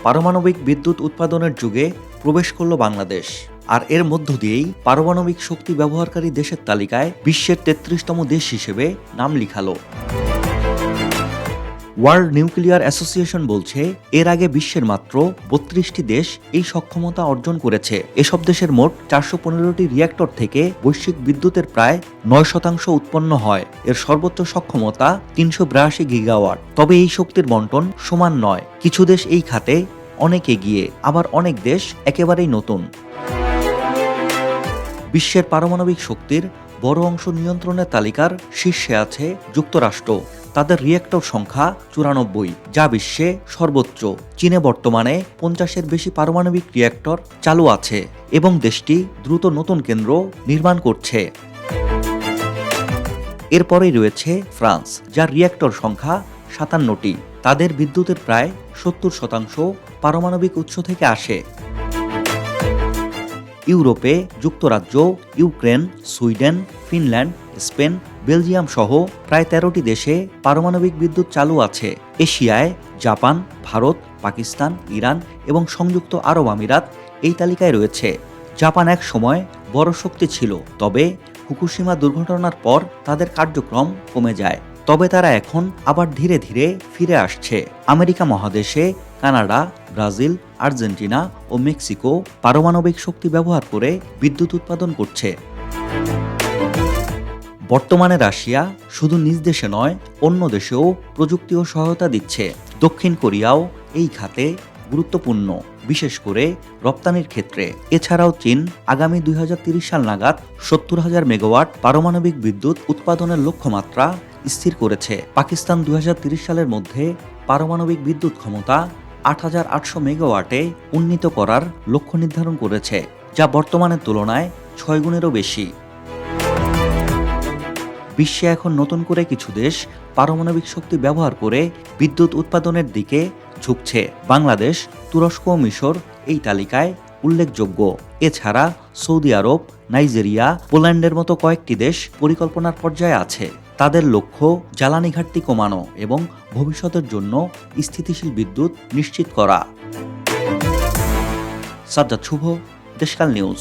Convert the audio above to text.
পারমাণবিক বিদ্যুৎ উৎপাদনের যুগে প্রবেশ করল বাংলাদেশ। আর এর মধ্য দিয়েই পারমাণবিক শক্তি ব্যবহারকারী দেশের তালিকায় বিশ্বের ৩৩তম দেশ হিসেবে নাম লিখালো। ওয়ার্ল্ড নিউক্লিয়ার অ্যাসোসিয়েশন বলছে, এর আগে বিশ্বের মাত্র ৩২টি দেশ এই সক্ষমতা অর্জন করেছে। এসব দেশের মোট ৪১৫টি রিঅ্যাক্টর থেকে বৈশ্বিক বিদ্যুতের প্রায় ৯% উৎপন্ন হয়। এর সর্বোচ্চ সক্ষমতা ৩৮২ গিগাওয়াট। তবে এই শক্তির বণ্টন সমান নয়। কিছু দেশ এই খাতে অনেক এগিয়ে, আবার অনেক দেশ একেবারেই নতুন। বিশ্বের পারমাণবিক শক্তির বড় অংশ নিয়ন্ত্রণের তালিকার শীর্ষে আছে যুক্তরাষ্ট্র। তাদের রিঅ্যাক্টর সংখ্যা ৯৪, যা বিশ্বে সর্বোচ্চ। চীনে বর্তমানে ৫০-এর বেশি পারমাণবিক রিঅ্যাক্টর চালু আছে এবং দেশটি দ্রুত নতুন কেন্দ্র নির্মাণ করছে। এরপরেই রয়েছে ফ্রান্স, যার রিঅ্যাক্টর সংখ্যা ৫৭টি। তাদের বিদ্যুতের প্রায় ৭০% পারমাণবিক উৎস থেকে আসে। ইউরোপে যুক্তরাজ্য, Ukraine, Sweden, Finland, Spain, Belgium সহ প্রায় ১৩টি দেশে পারমাণবিক বিদ্যুৎ চালু আছে। এশিয়ায় জাপান, ভারত, পাকিস্তান, ইরান এবং সংযুক্ত আরব আমিরাত এই তালিকায় রয়েছে। জাপান এক সময় বড় শক্তি ছিল, তবে ফুকুশিমা দুর্ঘটনার পর তাদের কার্যক্রম কমে যায়। তবে তারা এখন আবার ধীরে ধীরে ফিরে আসছে। আমেরিকা মহাদেশে কানাডা, ব্রাজিল, আর্জেন্টিনা ও মেক্সিকো পারমাণবিক শক্তি ব্যবহার করে বিদ্যুৎ উৎপাদন করছে। বর্তমানে রাশিয়া শুধু নিজ দেশে নয়, অন্য দেশেও প্রযুক্তি ও সহায়তা দিচ্ছে। দক্ষিণ কোরিয়াও এই খাতে গুরুত্বপূর্ণ, বিশেষ করে রপ্তানির ক্ষেত্রে। এছাড়াও চীন আগামী ২০৩০ সাল নাগাদ ৭০,০০০ মেগাওয়াট পারমাণবিক বিদ্যুৎ উৎপাদনের লক্ষ্যমাত্রা স্থির করেছে। পাকিস্তান ২০৩০ সালের মধ্যে পারমাণবিক বিদ্যুৎ ক্ষমতা ৮,৮০০ মেগাওয়াটে উন্নীত করার লক্ষ্য নির্ধারণ করেছে, যা বর্তমানের তুলনায় ৬ গুণেরও বেশি। বিশ্বে এখন নতুন করে কিছু দেশ পারমাণবিক শক্তি ব্যবহার করে বিদ্যুৎ উৎপাদনের দিকে ঝুঁকছে। বাংলাদেশ, তুরস্ক ও মিশর এই তালিকায় উল্লেখযোগ্য। এছাড়া সৌদি আরব, নাইজেরিয়া, পোল্যান্ডের মতো কয়েকটি দেশ পরিকল্পনার পর্যায়ে আছে। তাদের লক্ষ্য জ্বালানি ঘাটতি কমানো এবং ভবিষ্যতের জন্য স্থিতিশীল বিদ্যুৎ নিশ্চিত করা। সাজ্জাদ শুভ, দেশকাল নিউজ।